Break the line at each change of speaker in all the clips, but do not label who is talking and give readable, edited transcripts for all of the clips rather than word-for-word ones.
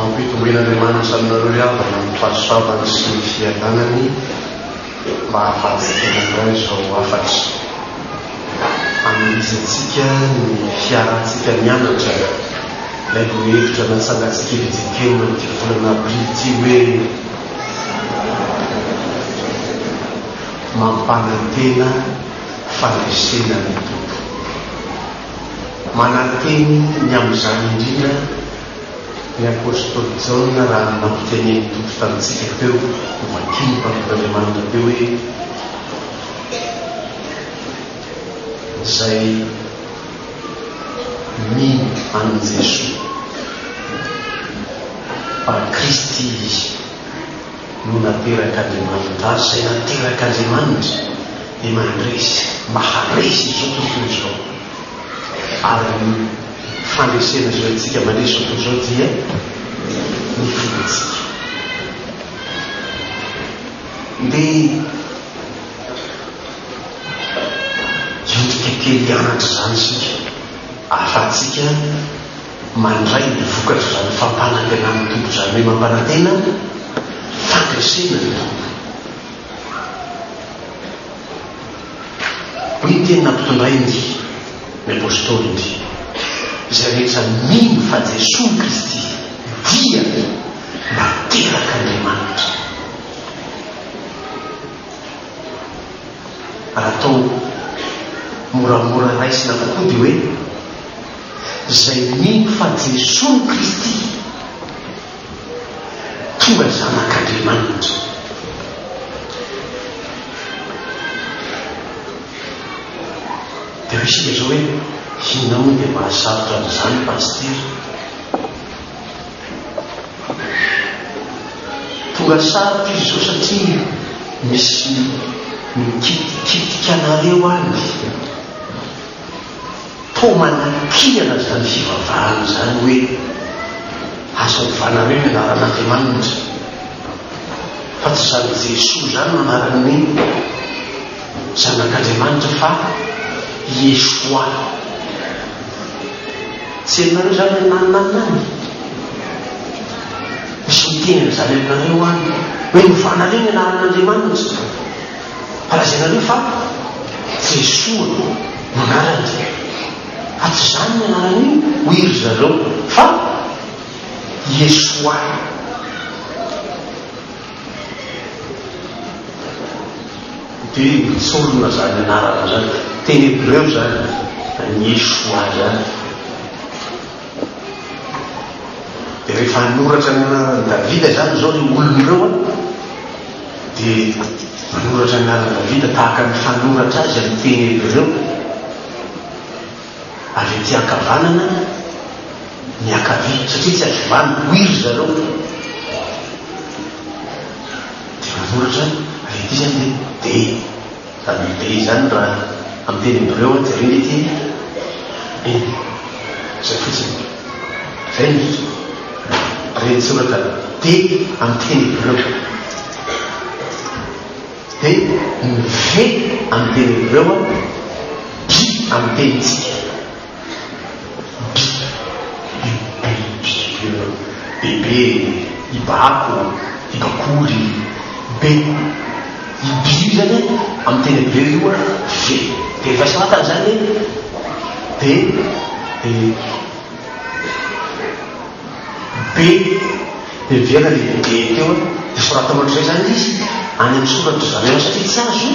Ampitomben'Andriamanitra aminareo riavana amin'ny fahasoavany sy ny fiadanany mba hahafahantsika mandray izao afatsy an'izantsika ny fiarantsika mianatra ilay vohevitra natsangatsika ejekena ty volana abrily ty hoe mampanantena fandresena ny tompo, mananteny ny amin'izany indrindra ny apôstôly Jaona raha nampiteneny tompo tamintsika teo novakiny mpampian'Andriamanitra teo hoe izay mino an'i Jesosy fa Kristy izy no nateraka Andriamanitra azy, izay nateraka Andriamanitra dia mandresy maharesy izao tontolo izao, ary ny fandresena izao antsika mandresy zao tontolo izao dia ny fotsika. Dia endrika kely anatra zany sika ahafahantsika mandray ny vokatra zany fampanantena amin'ny tompo zany hoe mampanantena fandresena ny tompo. Hoy teny nampitondrainy ny apôstôly indry izay rehetra mino fa Jesosy Kristy dia nateraka Andriamanitra. Raha atao moramora raisina kokoa dia hoe izay mino fa Jesosy Kristy tonga zanak'Andriamanitra. Dia isika zao hoe inona moa dia mahasarotra an'izany paster? Tonga sarotra izy zao satria misy mikitikitika anareo any to manakihana zany fivavahana zany hoe asa ovanareo ny anaran'Andriamanitra fa tsy zany Jesosy zany manarany zanak'Andriamanitra fa Yeshua. Tsy ainareo zany nananany misy miteny zany aminareo any hoe novanareo ny anaran'Andriamanitra fa lazainareo fa Jesosy manarany fa tsy zany ny anarany ho iry zareo fa Yeshua. Dia mitsolona zany anarana zany teny Hebreo zany ny Yeshua zany. Dia rehefa hanoratra ny anaran'i Davida zany zao ny olon'ireo dia manoratra ny anaran'i Davida tahaka ny fanoratra azy amin'ny teny Hebreo avy aty ankavanana ny ankavia satria tsy azo vaniny ho iry zareo. Dia manoratra avy aty zany dia zany be zany raha amin'ny teny Hebreo dia reny ety zay fotsiny zay ny reny soratra de amin'ny teny Hebreo dia ny ve amin'ny teny Hebreo bi amin'ny teny tsika bebe ibako ibakoly be ibi zany amin'ny teny Hebreo io ve. Dia rehefa sahatany zany dia be dia viana le be teo dia sorata ohatr'izay zany izy any amin'ny soratra zany ao satria tsy azo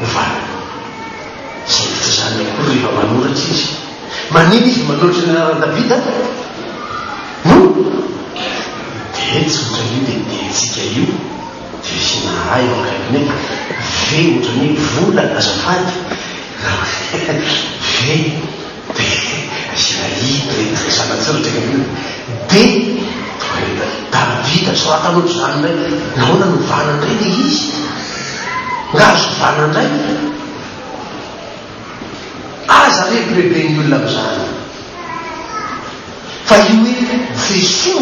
ovana zay tsy zany akory rehefa manoratry izy. Manino izy manoratry ny anaran'i Davida no dia tsy ohatrany io dia tsika io dia sina ray akaikiny ve ohatrany vola azafady ve dia asina hita sanatsiratra dia Davida soratan'ohatro zany ndray nahoana no vanandray le izy ngazo vanandray aza rehibe ny olona amin'izany fa io hoe Jesosy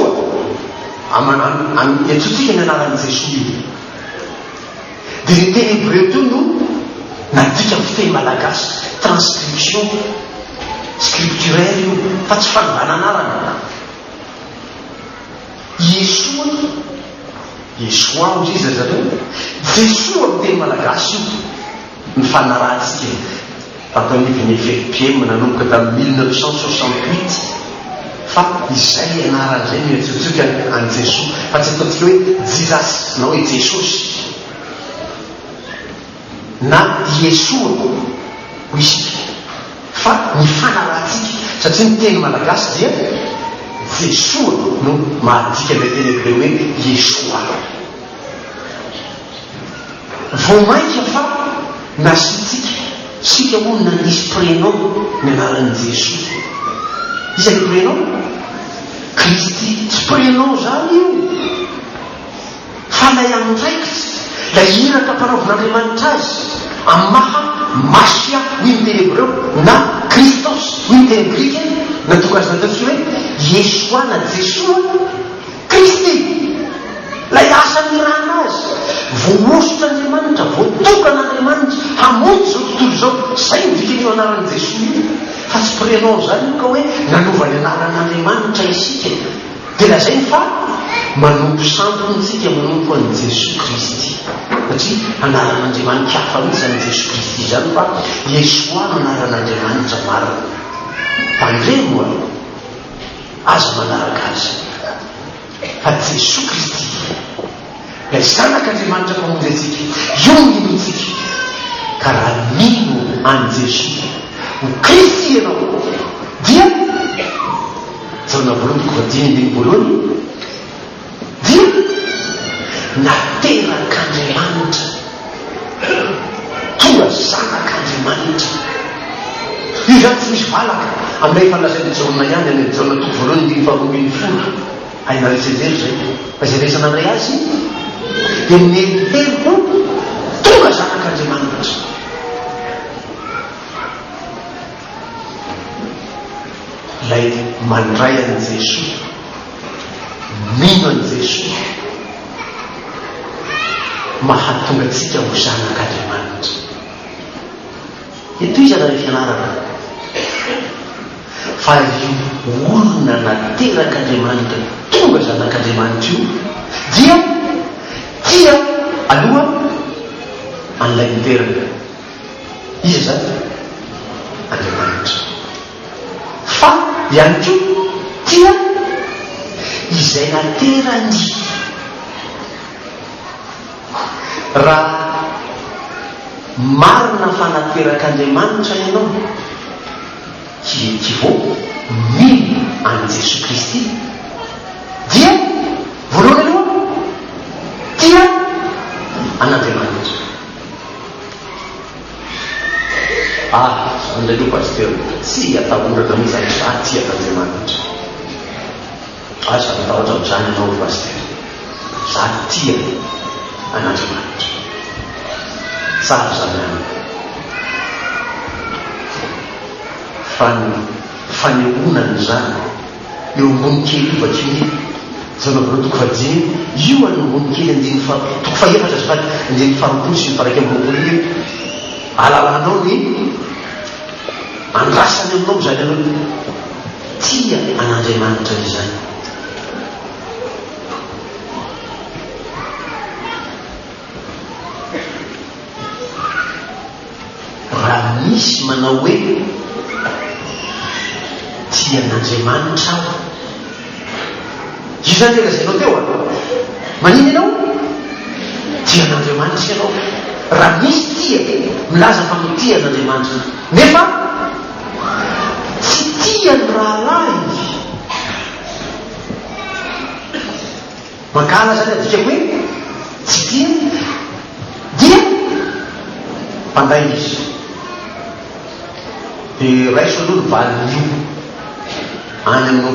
antsotsika ny anaran'i Jesosy io. Dia ny teny Hebreo teo no nadika amin'ny fiteny malagasy transcription scripturaire io fa tsy fanovana anarana. Yesoa ozy izy zareo Jesoa ny teny malagasy io ny fanarahantsika ataon'iviny FFPM nanomboka tamin'ny 1968 fa izay anaran'izay miatsotsika any Jesoa fa tsy ataontsika hoe Jesus na hoe Jesosy na Yesoa ho isika fa ny fanarahantsika satria ny teny malagasy dia Jesoa no mahadika ilay teny hebreo hoe Yesoa. Voamaika fa nasitsika sika moa nanisy prénom ny anaran'i Jesoa. Iza ny prénom? Kristy. Tsy prénom zany io fa lay antraikitsy lay iraka mpanaovan'Andriamanitra azy amin'ny maha Masia hoy ny teny hebreo na Kristos hoy ny teny grika natonga azy nataontsika hoe Yesoa na Jesoa Kristy. Lay asan'ny rana azy voaositr'Andriamanitra voatokan'Andriamanitra hamonjy zao tontolo zao zay mivikan'io anaran'i Jesoa io fa tsy prénom zany io ka hoe nanovany anaran'Andriamanitra isika dia lazay fa manompo sampontsika manompo an'i Jesoa Kristy satria anaran'Andriamanitra hafa mihitsy an'i Jesoa Kristy zany fa Yesoa no anaran'Andriamanitra marina tandremo aza manaraka azy fa Jesoa Kristy lay zanak'Andriamanitra famonjy atsika io minotsika ka raha mino any Jesoa ho Kristy ianao dia jaona voalohany ko vadiny voalohany dia naterak'Andriamanitra tonga zanak'Andriamanitra. Io zany tsy misy valaka amin'ilay fanlazain'ny jaona ihany any jaona toko voalohany dimy faharoambin'ny folo hainareo sejery zay fa zay resana andray azy dia neteko tonga zanak'Andriamanitra. Lay mandray an'i Jesoa mino an'i Jesoa mahatonga atsika ho zanak'Andriamanitra. Eto izy ana fianarana fa io olona naterak'Andriamanitra tonga zanak'Andriamanitra io dia tia aloha an'ilay miterana izy zany Andriamanitra fa ihany ko tia izay naterany. Raha marina fa naterak'Andriamanitra ianao vo mino an'i Jesoa Kristy dia voalohany aloha tia an'Andriamanitra. Andray lo paster tsy atahorana mihitsy any za tia an'Andriamanitra. Aza mitahotra am'izany ianao paster za tia an'Andriamanitra tsara zany any faneonany zany eo ambony kely io vakiny zaona voalohany toko fadimy io any ambony kely andiny toko faefatra sy fady andiny faroapolo sy ny faraiky amroapolo io alalanao ny andrasany aminao zany anao tia an'Andriamanitra izy zany. Raha misy manao hoe tia an'Andriamanitra aho io zany lazainao teo manino ianao tia an'Andriamanitra ianao. Raha misy tia milaza fa mitia an'Andriamanitra nefa tsy tia ny rahalahy mankala zany adikako hoe tsy tia dia mpanday izy dia raiso aloha ny valiny io any aminao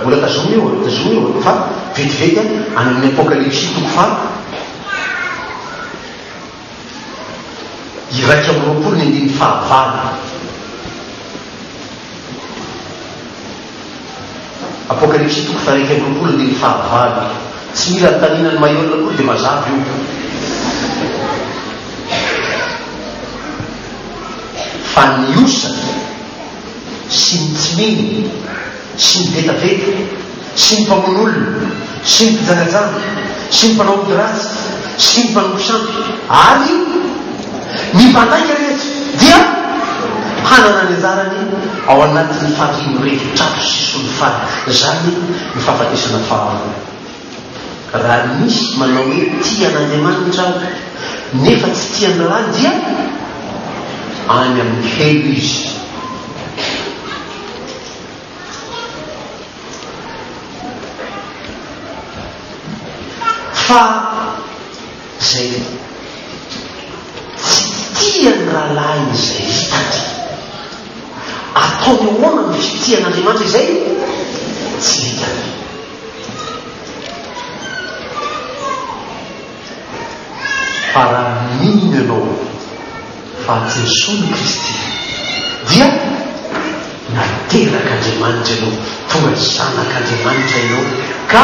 mbola tazomy io fa vetivety any amin'ny apokalypsy toko faha iraiky amin'ny roapolo ny andiny fahavalo. Apokalypsy toko faraiky amin'ny roapolo andiny fahavalo tsy mila tanina ny mahiolona koa dia mazava io fa ny osana sy ny tsiminy sy ny vetavety sy ny mpamon'olona sy ny mpijanajana sy ny mpanao ody-ratsy sy ny mpanao sampy ary ny mpandaika rehetra dia hanana ny anjarany ao anatin'ny farino rehetrato sy solofà zany ny fahafatesana faharoa. Raha misy manao hoe tian'Andriamanitra nefa tsy tian'ny rano dia any amin'ny helo izy. Fa zay tsy tian'ny rahalahy izay hitany ataony ahoana ny fitian'Andriamanitra izay tsy hitany. Fa raha mino ianao fa tsy nisony Kristy dia naterak'Andriamanitra ianao, tonga zanak'Andriamanitra ianao ka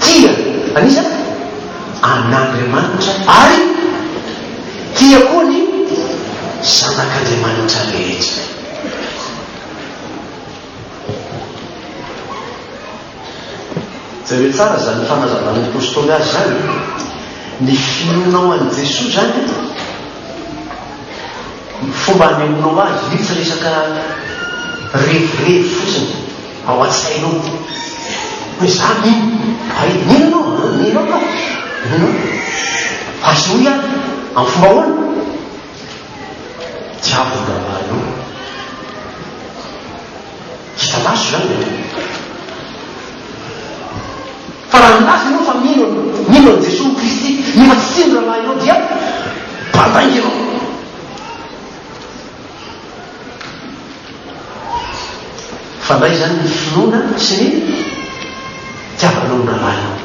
tia anisa an'Andriamanitra ary tia koa ny zanak'Andriamanitra rehetra. Zay hoe tsara zany fanazavana ny apôstôly azy zany ny finoanao an'i Jesosy zany fomba hanehoanao azy io tsy resaka revorevy fotsiny ao an-tsainao hoe za mino minanao ka fa sy hoy any amin'ny fomba hoana diavolavahanao hita laso zany. Fa raha milasy ianao fa mino an' Jesosy Kristy nefa tsy tiany rahalahy ianao dia mpandainga ianao. Fandray zany ny finoana sy ny tiavanao ny rahalahy ianao.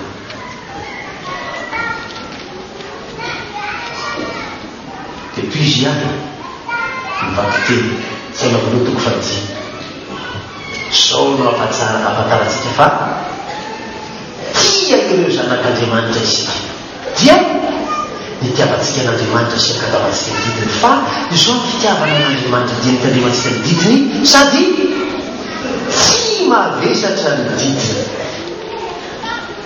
Dia toy izy ihany mivaky teny tsy anavanao toko fahadia sao no afataratsika fa tia ireo zanak'Andriamanitra isika dia nitiavantsika an'Andriamanitra sy ankatavatsika ny didiny. Fa izao ny fitiavana an'Andriamanitra dia nitandrematsika ny didiny sady tsy mavesatra ny didiny.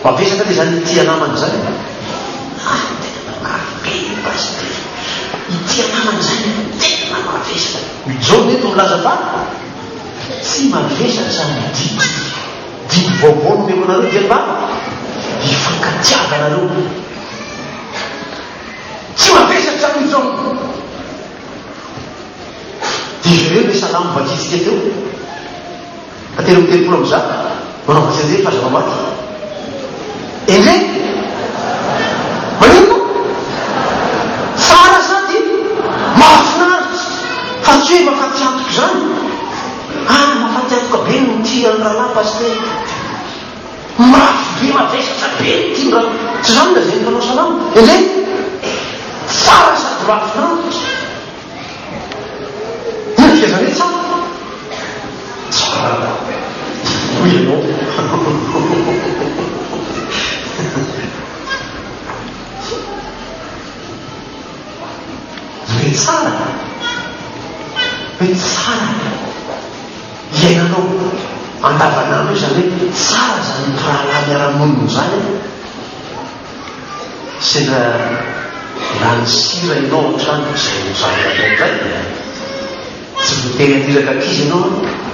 Mavesatra dia zany tia namany zany tena marobe basy itia namany zany tena mavesatra. Mijao mety milaza fa tsy mavesatra ny didy vaovao no memonareo dia mba hifankatiavanareo tsy mavesatra amin'izao. Dia ireo le salamo vakitsika teo atelo amin'ny telopolo am'izany manao vatsy fa zava-maty endre manino tsara sady mahafinaritra fa tsy hoe mahafaty antoka zany mahafaty antoka be no tian'ny rahalahy paske mafy be mavesatra be tia ny rahalahy tsy zany la zay ny mpanao salamo endre tsara sady mahafinaritra ino fiazany hoe tsara hoy ianao hoe tsara iainanao andavanandro io zany hoe tsara zany rahalahy miara-monina zany sendra lany sira ianao antrano zay nozanynazay tsy votery atiraka akizy ianao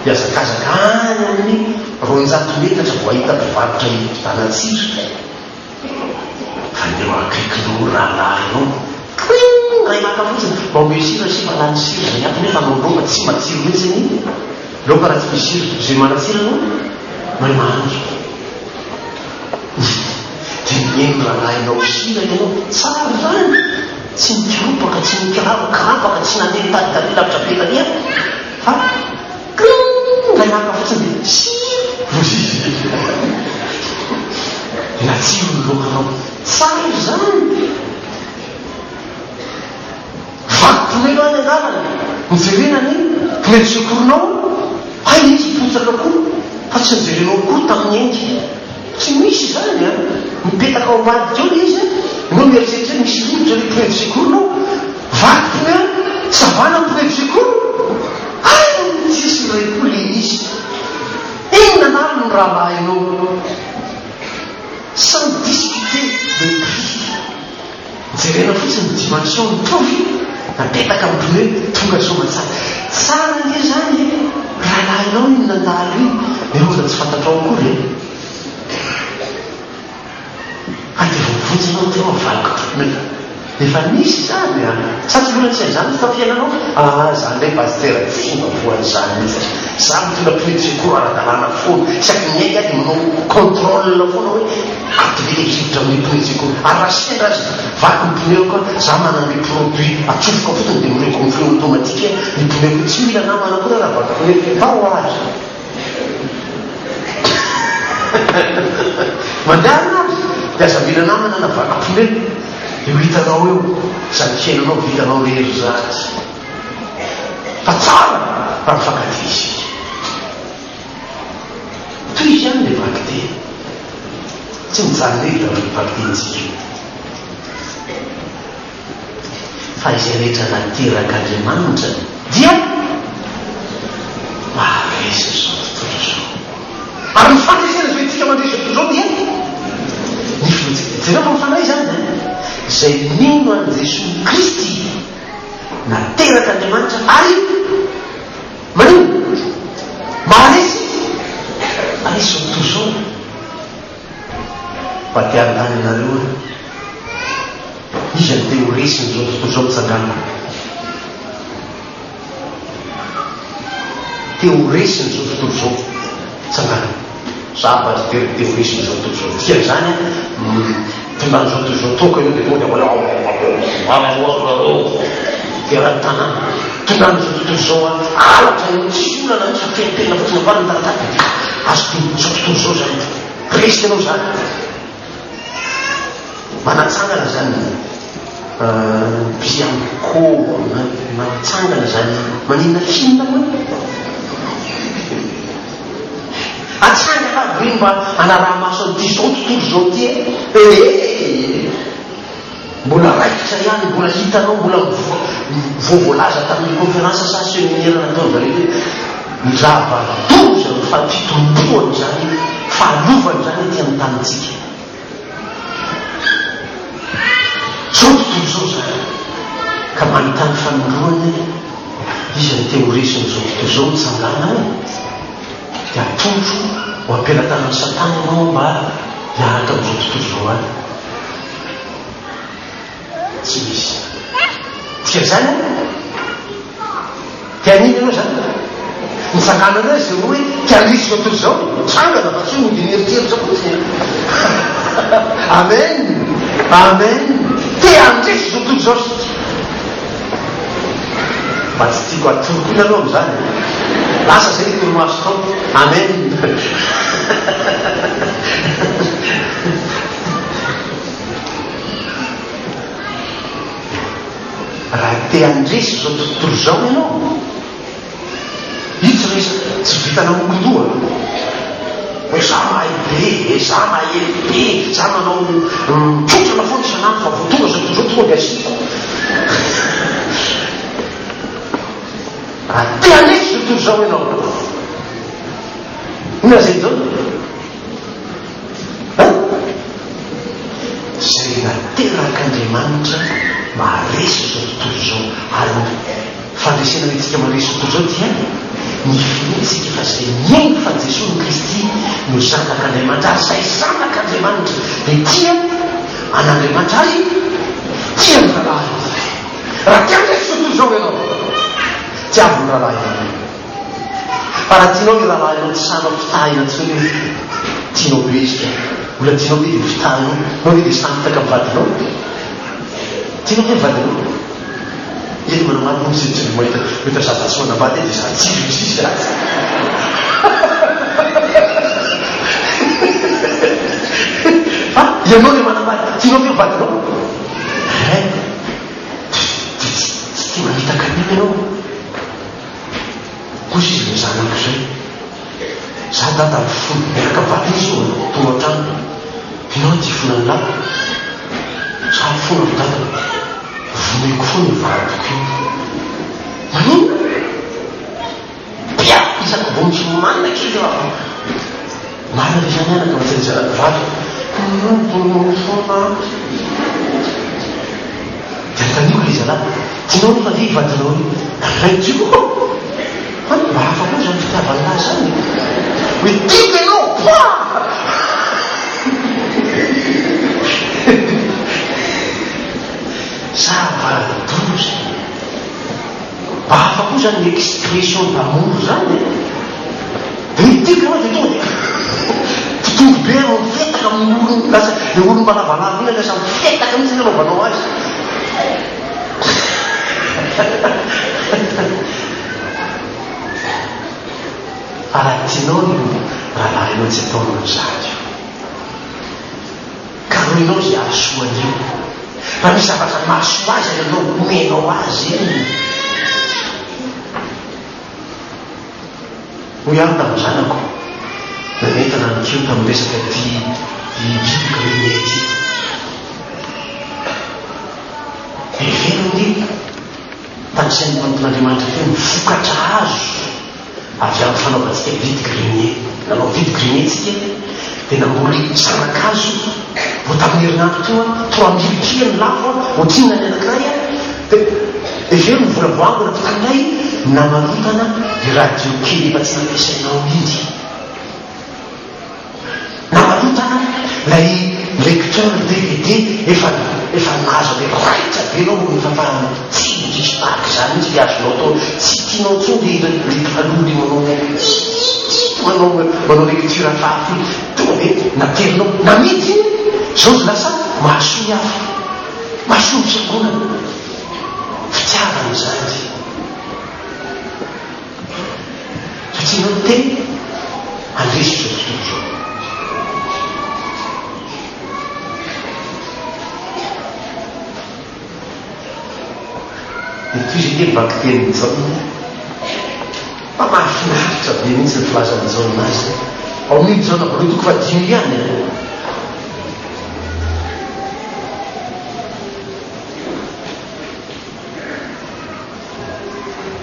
dia azakazaka any amin'ny 200 metatra vo ahita mpivarotra mpitanatsira fa neo akaikinao rahalahy ianao ray maka fotsiny maome sira sy fa lany sira zay ato nefa anao loka tsy matsiro mihitsy ny loka raha tsy misy sira zay manatsira anao mahay mahandro dia mihaino rahalahy ianao sira ianao tsara zany tsy mikiropaka tsy mikirapaka tsy nandeha taditady lavitra be talia fa ray maka fotsiny dia sira natsiro ny lokanao tsara zany. Vaky-pomelo any an-dalana mijerenany mety sekoronao hay izy potsaka koa fa tsy mijerenao koa tamin'ny engy tsy misy zany mipetaka ao ambady keo le izy no mieritreritra misy rivotra le mpomety sekoronao vaky-pomelo savana mpomety sekoro ay tsisy ray koa le izy iny nanalo ny rahalahy ianao fotsiny dimension mitovy napetaka amin'ny hoe tonga somatsara tsara nge zany rahalahinao iny nandalo iny neroza tsy fantatrao akory ade vovonjinao tena valaka tomena efa nisy zany sady lola tsy zany fitafiainanao zany ndray pasitera tsy mavoany zany mihitsy za mitondra mpinety secours ara-dalàna foana isaky miainga ady manao contrôle foana hoe activité rivotra amin'ny mpinety secours ary raha sendra azy vaky ny pneu koa za manana le produit atsofoka fotony dia mireko ny fleu automatique ny pneu tsy mila namana koa raha vaky pneu ao azy mandehana azy dia aza mila namana na vaky pneu io hitanao eo zany fiainanao vitanao rery zatsy fa tsara raha mifankaty izy toy izy any le vakite tsy mijany rery da vakitentsika fa izay rehetra naterak'andriamanitra dia maharesy zao tontolo zao ary mifandraisana zao itsika mandresy tontolo zao dia ny fijereo fa mifanay zany zay mino an' Jesosy Kristy naterak'andriamanitra ary manino maharesy aresy zao tontolo zao mba te andany anareo izy any te ho resiny zao tontolo zao mitsangana te ho resiny zao tontolo zao mitsangana saba azy te ho resiny zao tontolo zao tia zany tondany zao tontolo zao toka io dia tonga dia mbola raha tanàna tondany zao tontolo zao alatra io tsy olana ny safenitena fotsiny avana ny tarataka azo zao tontolo zao zany resy anao zany manatsangana zany bianco manatsangana zany manina finina moa atsangana aby mba anaraha maso an'ity zao tontolo zao ty mbola raikitra ihany mbola hitanao mbola voavolaza tamin'ny conférence sa séminaire nataony zareo midrava doza ny fafitomboany zany fahalovany zany ty amin'ny tanitsika zao tontolo zao zany ka manotany fanondroany izy ny te ho resiny zao tontolo zao mitsangana dia atondro ho ampilatana ny satana anao mba hiaraka amin'izao tontolo zao any tsy misy tika zany tianiny anao zany mitsangana anao izy hoe tianisy zao tontolo zao mitsangana fa tsy ho modinieritery zao fotsiny amen amen te andresy zao tontolo zao sika mba tsy tiako atoroko iny aloha am'zany lasa zay ny toromaso tao amen raha te andresy zao tontolo zao ianao itsy tsy vitanao mokondoa hoe za mahay be za mahely be za manao trotrana foana isanandro fa votonga zao tontolo zao tonga dia asiko raha te andresy zao tontolo zao ianao ina zay zao zay naterak'andriamanitra maharesy zao tontolo zao ary fandresena netsika maharesy tontolo zao dia ny finetsika fa zay miaingo fa Jesosy Kristy no zanak'andriamanitra ary zay zanak'andriamanitra dia tia an'andriamanitra azy tia ny rahalahy raha tia andresy tontolo zao ianao tsy avy ny rahalahy fa raha tianao ny rahalahinao tsy sanao fitahina tsy hoe tianao bezika mbola tianao hoe fitahinao nao hoe dia samitaka mivadinao tianao hoe mivadinao eny manamaty misy mahita zavatsy manambady dia za tsy misisy azy fa ianao le manambady tianao hoe mivadinao tsy tia mahita kanina ianao kosa izy le zanako zay za data folo miaraka mivady izy io tonga an-trano inao ty fonany lahy za fona ny data vomeko foana vadiko io manino pia isako vo misy manina kely eo marina le zany anaka majanjanako vadiko fona dia nytanio le zalahy tianao nefa ve ivadinao io raikio mba hafa koa zany fitiavany lahy zany hoe tiako ianao pa zava-doza mba hafa koa zany l'expression d'amour zany dia tiako ianao dia tonga fitongo be anao mifetaka amin'ny olony lasa le olony mbalavalava iny lasa mifetaka mihitsy ny anaovanao azy fa raha tianao no rahalahy ianao tsy ataonao zany ka ro ianao zay ahasoan'io raha misy zavatra mahasoa azy anao omenao azy iny ho ihany tamin'ny zanako nanentana nykeo tamin'ny resaka ty biblique reunety eveno ny tami'izay nymanton'andriamanitra teo mivokatra azo avy amin'ny fanaovantsika vidique reunier nanao vidique reunier tsika dia namboly zanakazo vo tamin'ny herinandro teo a 3000 ny lafo a otsinona ny anankiray a dia eveno mivolavoangona fitaminay namarotana ny radio kely efa tsy nampiasainao mihitsy namarotana lay lecteur DVD efa nazo le raitra be nao efa tsy distaky zany mihitsy le azonao atao tsy tianao tsony le faloly manao lecture afafy tonga hoe naterinao namety zao zy lasa mahasoa hafa mahasoa misagonana fitiavana zany satria nao teny andresy zao toy izy teny bakiteny zao fa mahafinaritra be mihitsy ny filazany zao anazy ao mihitsy zao navaloha toko fa 10 ihany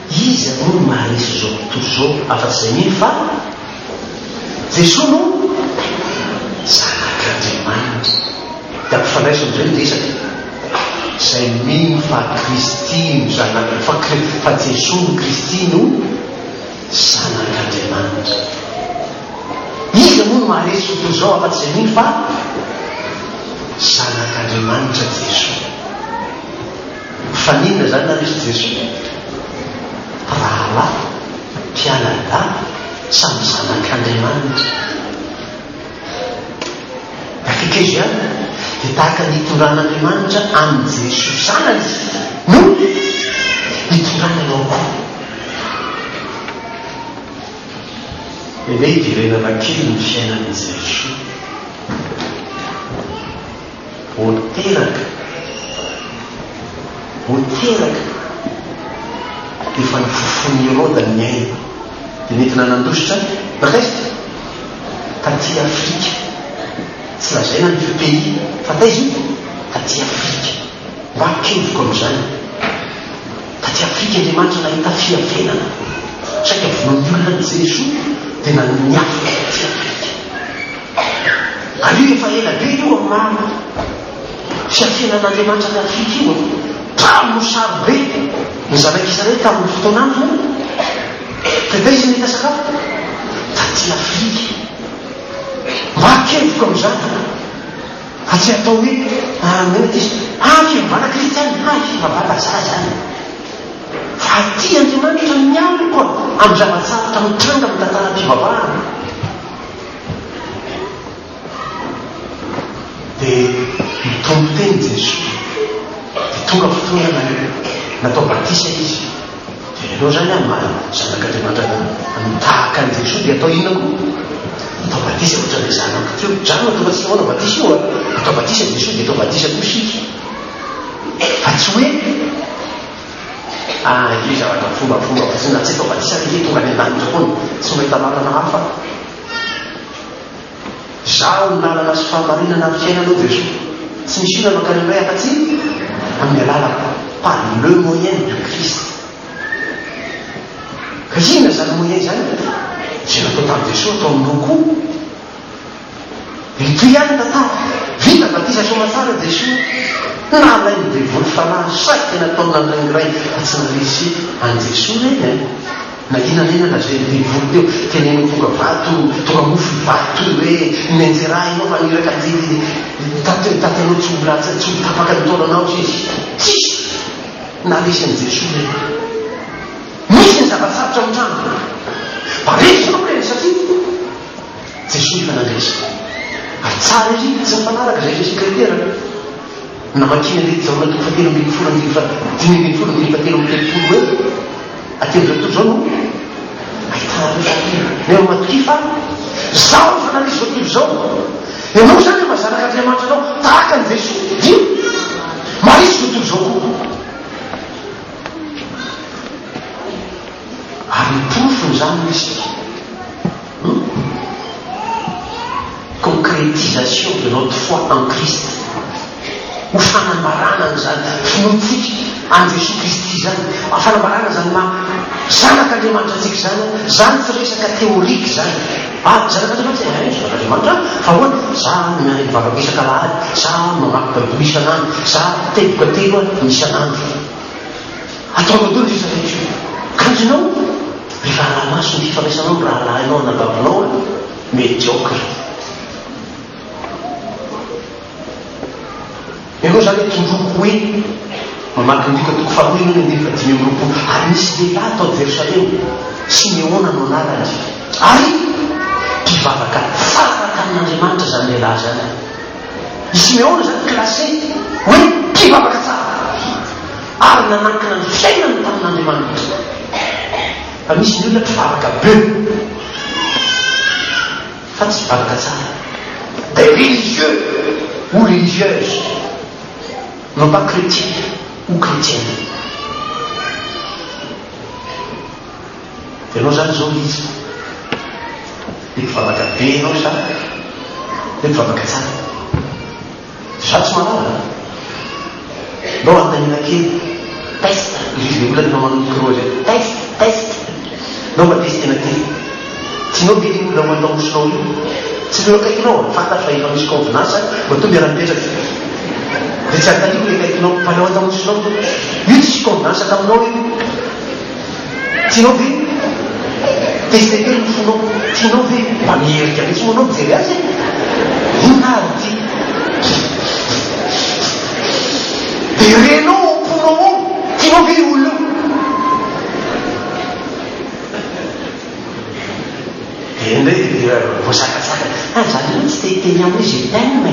izy aloha maharesy zao tontolo zao afa-tsy zay mihny fa Jesosy no zanak'Andriamanitra dia ampifandraiso am'izay ny resaky zay mino fa Kristy no zanaka fa Jesosy no Kristy no zanak'Andriamanitra izy moa no maharesy tontolo zao afa-tsy zay mino fa zanak'Andriamanitra Jesosy fa ninona zany naresy Jesosy rahalahy mpianadahy samy zanak'Andriamanitra akaiky izy ihany dia tahaka ny hitondran'Andriamanitra amin'ny Jesosy zanany no hitondrananao koa ilay hidirenana kely ny fiainan'i Jesosy ho teraka efa ny fofonianao da ny aina dia nentina nandositra brest taty Afrika tsy lazaina ny pays fa taizy taty Afrika mba keviko am'izany taty Afrika Andriamanitra nahita fiavenana saika vono'ny olona ny Jesosy dia naniafika taty Afrika alio efa ela be io am'mamy fiavenan'Andriamanitra ny Afrika io tamo sarobe ny zanak'Israely tamin'ny fotoanandro dia izy nahita sakafo taty Afrika mba keviko am'izany fa tsy atao hoe mety izy fivavaka kristiana fivavaka za zany fa ty Andriamanitra mialy koa amin'ny zava-tsarotra mitranga amin'ny tantara-pivavahana dia mitombo teny Jesosy dia tonga fotoana natao batisa izy dia ianao zany zanak'Andriamanitra mitahaka an' Jesosy dia atao inona koa atao batisa ohatran'le zanako teo zany tonga tsy foana batisa io atao batisa Jesosy dia atao batisa koa sika fa tsy hoe io zavatra fombafomba fa tsy natsy atao batisa reke tonga any an-danitra koa tsy mahita marana hafa zaho ny lalana sy fahamarinana amin'ny fiainanao Jesosy tsy misy ino anao kaneray afa-tsy amin'ny alala par le moyen du Christ ka inona zany moyen zany zay natao tamin'ny Jesosy atao aminao koa dia toy ihany tantara vita zavatisa soma tsara jesosy nalay ny devoly fanahy sady tena taona nrairay tsy narisy any jesosy reny na inanena lazay ny devoly teo teneno tonga vato tonga mofy vato hoe nenjeraha ianao fa niraka tatanao tsy tapaka nitaonanao izy tsisy narisy any jesosy reny misy ny zava-sarotra mitrano paresinao reny satria jesosy fa nandresy ary tsara izy tsy mifanaraka zay zay sekretera namakina ndraiky zao natoko fatelo ambin'ny folo dimy ambin'ny folo dimy fatelo amin'ny telopolo hoe atelo zao tontro zao no ahitana refatelo neo matoky fa zao fa nanisy zao tontro zao ianao zany mazanaka andriamanitra anao tahaka ny jesosy io marisy zao tontro zao koa ary profony zany misy concrétisation de notre foi en Christ ho fanambarana zany finotsika any Jesosy Kristy zany fanambarana zany ma zanak'andriamanitra antsika zany tsy resaka théorique zany zanak'andriamanitra zanak'andriamanitra fa hoana za mivavaka isan-kalahady za mamaky baiboly isanandro za teboka telo isanandro ataonao dolo zay zavatra kanjonao rehefa raha maso ny fifandraisanao raha lahinao anababinao médiocre ianao zany tondroko hoe mamaky ndrika toko faharoa ino ndefa dimy amby roapolo ary misy lehilahy tao Jerusalem Simeona no anarany ary mpivavaka faraka amin'Andriamanitra zany lehilahy zany i Simeona zany classé hoe mpivavaka tsara ary nanankina ny fiainany tamin'Andriamanitra fa misy ny olona mpivavaka be fa tsy mpivavaka tsara des religieux ou religieuses non pas chrétien ou chrétienne ianao zany zao izy le mpivavaka be ianao sa le mpivavaka tsara za tsy malala nao antanina kely test izy le olona manao micro zay test nao matestena kely tianao be le olona mandamosonao io tsy leo akaikinao fantatra fa efa misy convenance mba to miara-mipetraky de tsy ataliko le kaikinao mpanao andamosonao io tsisy convenance taminao io tianao ve teste kely ny fonao tianao ve mamerika mitsy moanao mijery azy inary ty de renao amponao ao tianao ve olona ndray voasakasaka zany tsy teteny aminy je t'aime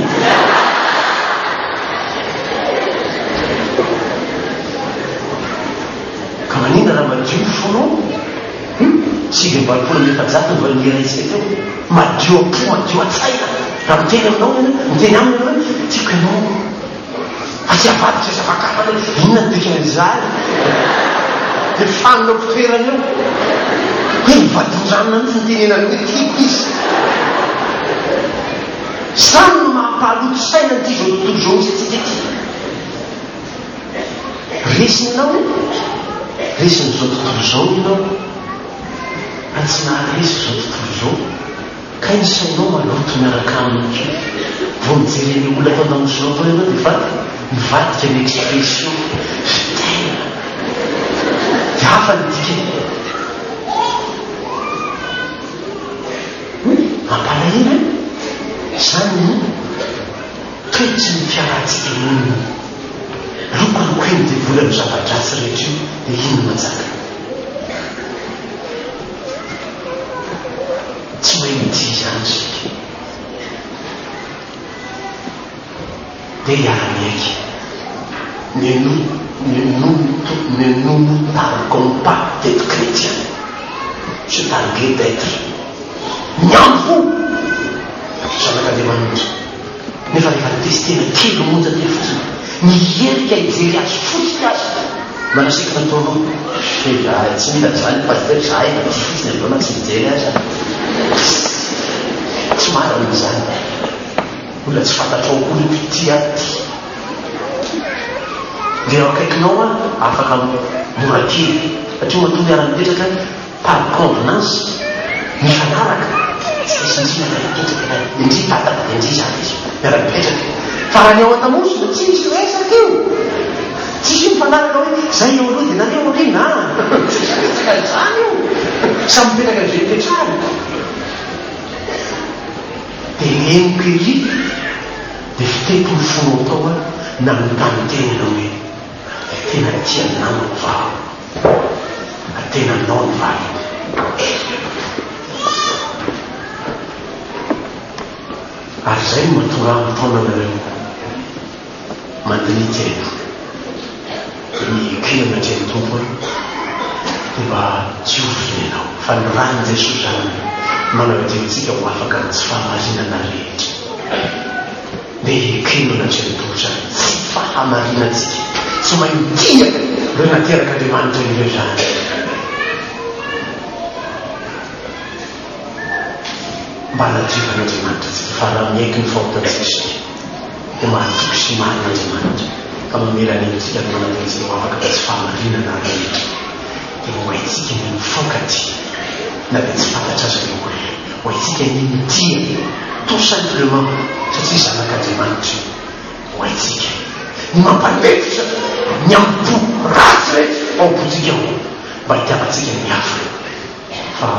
ka manina raha madio fonao sivy ambalopolo nefajato valoniraisika teo madio ampo madio atsaina raha miteny aminao miteny aminy tiako ianao fa tsy avaditra zavakafana inona nydikanyzany de faninao mpitoerany eo hoe mivadin-dranona mitsy nytenenany hoe tiako izy zany no mampahaloto saina ty zao tontolo zao misy atsika ty resiny anao resiny zao tontolo zao ianao atsy naharesy zao tontolo zao ka iny sainao maloto miaraka aminy vo mijereny olona atao andamosinao tao ianao de mivadika ny expression tena de hafa ny dika mampalahelo zany toetsy ny fiarahantsika monina lokoloko eny de vola ny zava-dratsy rehetra io de ino manjaka tsy hoe midi zany sika de iara-miaiky ne nous targuons pas d'être chrétien je targue d'être miamfo zanak'andriamanitra nefa rehefa testena kely monja telo fotsiny mierika ijery azy fotsiny azy manasika nataonao tsy mila zany paster za efa ty fotsiny aloana tsy mijery azy tsy marana zany olona tsy fantatrao oloko ty aty de eo akaikinao a afaka mora kely satria matonga iara-mipetraka par convenance mifanaraka tsy sintsina indri pataka de indri zany izy miara-mipetraka fa raha ny ao an-tamosona tsy misy resaka io tsisy mifanaraka hoe zay eo aloha dia naneo rina zany io samy mipetraka zay petrany dia eniko ery dia fitepolo folo tao a na mitany tena hoe tena tia namako vao tena nao ny valo ary zay no mahatonga taona nareo mandinity aiko ny kirana treny tompo dia mba tsy ovilenao fa ny rany jesosy zany manao atentsika ho afaka tsy fahamarinana rehetra dia kirana treny tompo zany tsy fahamarinantsika tsy maintiaka reo nateraka andriamanitra ireo zany mba nadrivan'andriamanitra tsika fa raha miaiky ny fahotantsika dia mahatoky sy marin'andriamanitra fa mamelan'entsika no manatentsika ho afaka tsy fahamarinana rehetra dia ho haitsika ny mifokaty na dia tsy fantatra azy io ho haitsika ny mitia tout simplement satria zanak'andriamanitra ho haitsika ny mampalefitra ny ampo ratsy rehetra ao botsika ao mba hitiavatsika ny hafa fa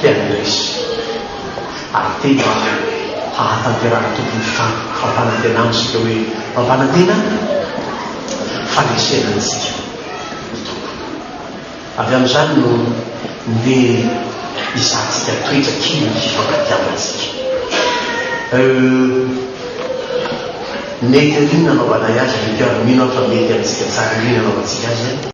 teanresy ary tena hahatanterana tompony fampanantenantsika hoe mampanantena fanesenantsika avy amin'izany no nde izahantsika toetra kely ny fifankatiavantsika mety ry nanaovana azy mety ary mino afa mety amintsika tsara ry nanaovantsika azy